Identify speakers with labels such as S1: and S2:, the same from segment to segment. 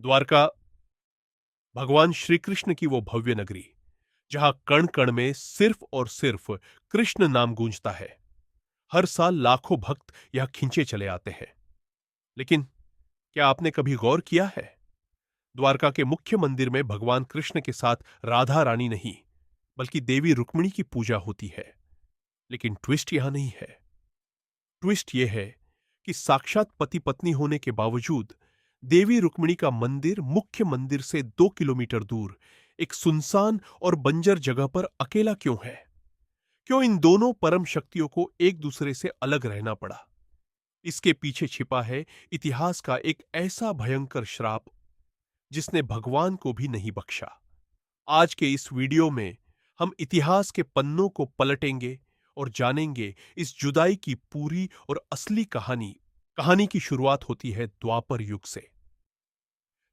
S1: द्वारका भगवान श्री कृष्ण की वो भव्य नगरी, जहां कण कण में सिर्फ और सिर्फ कृष्ण नाम गूंजता है। हर साल लाखों भक्त यहां खींचे चले आते हैं। लेकिन क्या आपने कभी गौर किया है, द्वारका के मुख्य मंदिर में भगवान कृष्ण के साथ राधा रानी नहीं, बल्कि देवी रुक्मिणी की पूजा होती है। लेकिन ट्विस्ट यहां नहीं है। ट्विस्ट यह है कि साक्षात पति पत्नी होने के बावजूद देवी रुक्मिणी का मंदिर मुख्य मंदिर से 2 किलोमीटर दूर एक सुनसान और बंजर जगह पर अकेला क्यों है? क्यों इन दोनों परम शक्तियों को एक दूसरे से अलग रहना पड़ा? इसके पीछे छिपा है इतिहास का एक ऐसा भयंकर श्राप जिसने भगवान को भी नहीं बख्शा। आज के इस वीडियो में हम इतिहास के पन्नों को पलटेंगे और जानेंगे इस जुदाई की पूरी और असली कहानी। कहानी की शुरुआत होती है द्वापर युग से,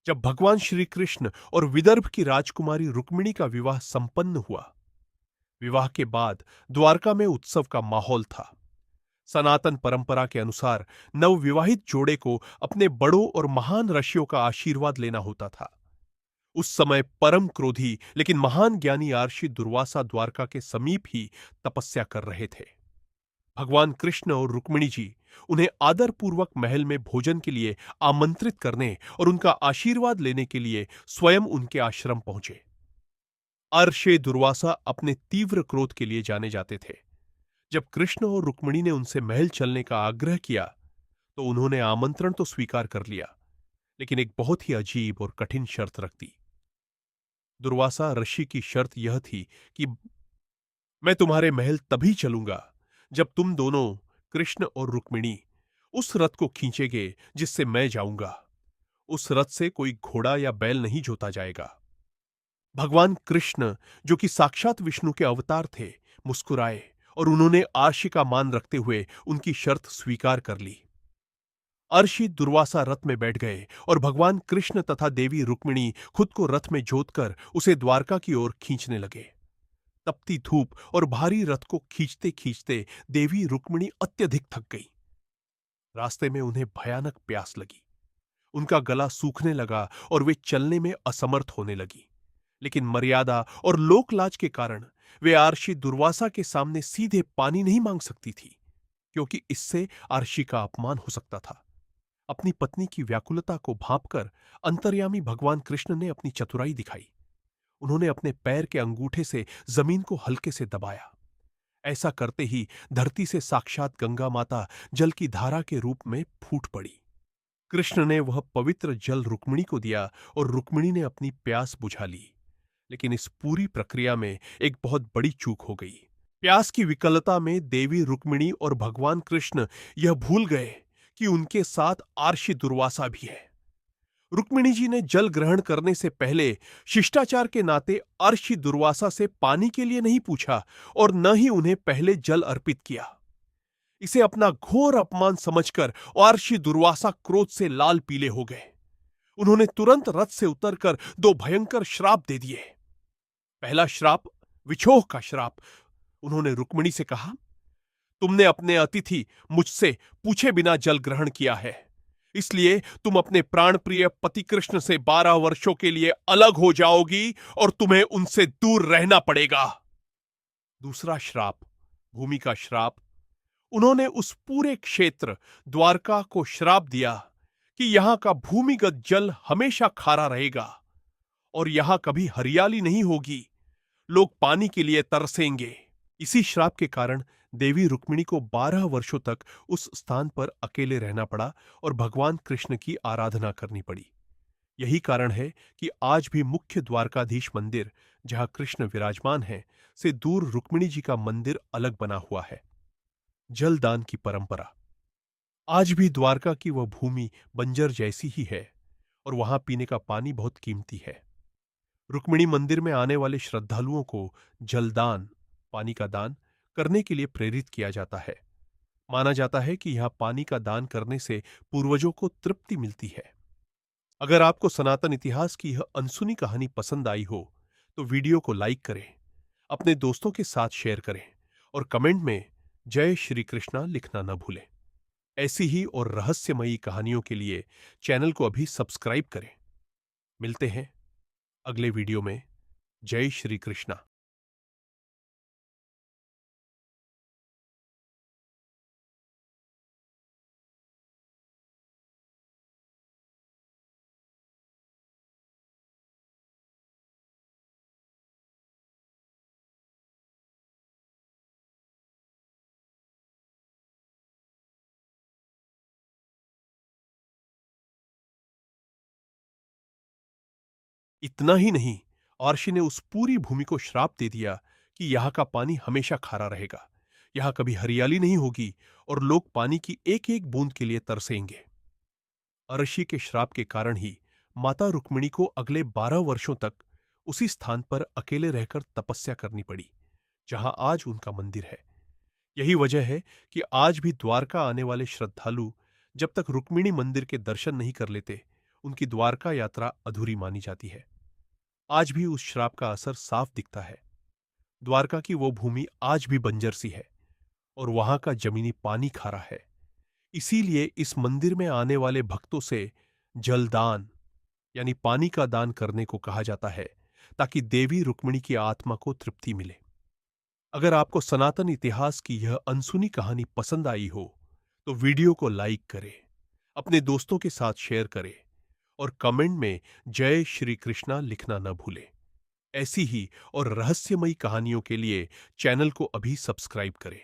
S1: जब भगवान श्री कृष्ण और विदर्भ की राजकुमारी रुक्मिणी का विवाह संपन्न हुआ। विवाह के बाद द्वारका में उत्सव का माहौल था। सनातन परंपरा के अनुसार नवविवाहित जोड़े को अपने बड़ों और महान ऋषियों का आशीर्वाद लेना होता था। उस समय परम क्रोधी लेकिन महान ज्ञानी आर्षि दुर्वासा द्वारका के समीप ही तपस्या कर रहे थे। भगवान कृष्ण और रुक्मिणी जी उन्हें आदरपूर्वक महल में भोजन के लिए आमंत्रित करने और उनका आशीर्वाद लेने के लिए स्वयं उनके आश्रम पहुंचे। अर्षे दुर्वासा अपने तीव्र क्रोध के लिए जाने जाते थे। जब कृष्ण और रुक्मिणी ने उनसे महल चलने का आग्रह किया तो उन्होंने आमंत्रण तो स्वीकार कर लिया, लेकिन एक बहुत ही अजीब और कठिन शर्त रख दी। दुर्वासा ऋषि की शर्त यह थी कि मैं तुम्हारे महल तभी चलूंगा जब तुम दोनों, कृष्ण और रुक्मिणी, उस रथ को खींचेगे जिससे मैं जाऊंगा। उस रथ से कोई घोड़ा या बैल नहीं जोता जाएगा। भगवान कृष्ण, जो कि साक्षात विष्णु के अवतार थे, मुस्कुराए और उन्होंने आर्षि का मान रखते हुए उनकी शर्त स्वीकार कर ली। अर्षि दुर्वासा रथ में बैठ गए और भगवान कृष्ण तथा देवी रुक्मिणी खुद को रथ में जोतकर उसे द्वारका की ओर खींचने लगे। तपती धूप और भारी रथ को खींचते खींचते देवी रुक्मिणी अत्यधिक थक गई। रास्ते में उन्हें भयानक प्यास लगी। उनका गला सूखने लगा और वे चलने में असमर्थ होने लगी। लेकिन मर्यादा और लोकलाज के कारण वे आर्षि दुर्वासा के सामने सीधे पानी नहीं मांग सकती थी, क्योंकि इससे आर्षि का अपमान हो सकता था। अपनी पत्नी की व्याकुलता को भांपकर अंतर्यामी भगवान कृष्ण ने अपनी चतुराई दिखाई। उन्होंने अपने पैर के अंगूठे से जमीन को हल्के से दबाया। ऐसा करते ही धरती से साक्षात गंगा माता जल की धारा के रूप में फूट पड़ी। कृष्ण ने वह पवित्र जल रुक्मिणी को दिया और रुक्मिणी ने अपनी प्यास बुझा ली। लेकिन इस पूरी प्रक्रिया में एक बहुत बड़ी चूक हो गई। प्यास की विकलता में देवी रुक्मिणी और भगवान कृष्ण यह भूल गए कि उनके साथ आर्षि दुर्वासा भी है। रुक्मिणी जी ने जल ग्रहण करने से पहले शिष्टाचार के नाते अर्षि दुर्वासा से पानी के लिए नहीं पूछा और न ही उन्हें पहले जल अर्पित किया। इसे अपना घोर अपमान समझकर अर्षि दुर्वासा क्रोध से लाल पीले हो गए। उन्होंने तुरंत रथ से उतरकर दो भयंकर श्राप दे दिए। पहला श्राप, विछोह का श्राप। उन्होंने रुक्मिणी से कहा, तुमने अपने अतिथि मुझसे पूछे बिना जल ग्रहण किया है, इसलिए तुम अपने प्राण प्रिय पति कृष्ण से 12 वर्षों के लिए अलग हो जाओगी और तुम्हें उनसे दूर रहना पड़ेगा। दूसरा श्राप, भूमि का श्राप। उन्होंने उस पूरे क्षेत्र द्वारका को श्राप दिया कि यहां का भूमिगत जल हमेशा खारा रहेगा और यहां कभी हरियाली नहीं होगी। लोग पानी के लिए तरसेंगे। इसी श्राप के कारण देवी रुक्मिणी को 12 वर्षों तक उस स्थान पर अकेले रहना पड़ा और भगवान कृष्ण की आराधना करनी पड़ी। यही कारण है कि आज भी मुख्य द्वारकाधीश मंदिर, जहां कृष्ण विराजमान है, से दूर रुक्मिणी जी का मंदिर अलग बना हुआ है। जलदान की परंपरा। आज भी द्वारका की वह भूमि बंजर जैसी ही है और वहां पीने का पानी बहुत कीमती है। रुक्मिणी मंदिर में आने वाले श्रद्धालुओं को जलदान, पानी का दान करने के लिए प्रेरित किया जाता है। माना जाता है कि यहां पानी का दान करने से पूर्वजों को तृप्ति मिलती है। अगर आपको सनातन इतिहास की यह अनसुनी कहानी पसंद आई हो तो वीडियो को लाइक करें, अपने दोस्तों के साथ शेयर करें और कमेंट में जय श्री कृष्णा लिखना न भूलें। ऐसी ही और रहस्यमयी कहानियों के लिए चैनल को अभी सब्सक्राइब करें। मिलते हैं अगले वीडियो में। जय श्री कृष्णा। इतना ही नहीं, अर्शी ने उस पूरी भूमि को श्राप दे दिया कि यहां का पानी हमेशा खारा रहेगा, यहां कभी हरियाली नहीं होगी और लोग पानी की एक एक बूंद के लिए तरसेंगे। अर्शी के श्राप के कारण ही माता रुक्मिणी को अगले 12 वर्षों तक उसी स्थान पर अकेले रहकर तपस्या करनी पड़ी जहां आज उनका मंदिर है। यही वजह है कि आज भी द्वारका आने वाले श्रद्धालु जब तक रुक्मिणी मंदिर के दर्शन नहीं कर लेते, उनकी द्वारका यात्रा अधूरी मानी जाती है। आज भी उस श्राप का असर साफ दिखता है। द्वारका की वो भूमि आज भी बंजर सी है और वहां का जमीनी पानी खारा है। इसीलिए इस मंदिर में आने वाले भक्तों से जलदान यानी पानी का दान करने को कहा जाता है, ताकि देवी रुक्मिणी की आत्मा को तृप्ति मिले। अगर आपको सनातन इतिहास की यह अनसुनी कहानी पसंद आई हो तो वीडियो को लाइक करें, अपने दोस्तों के साथ शेयर करें और कमेंट में जय श्री कृष्णा लिखना न भूलें। ऐसी ही और रहस्यमयी कहानियों के लिए चैनल को अभी सब्सक्राइब करें।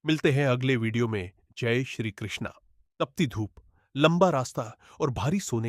S1: मिलते हैं अगले वीडियो में। जय श्री कृष्णा। तपती धूप, लंबा रास्ता और भारी सोने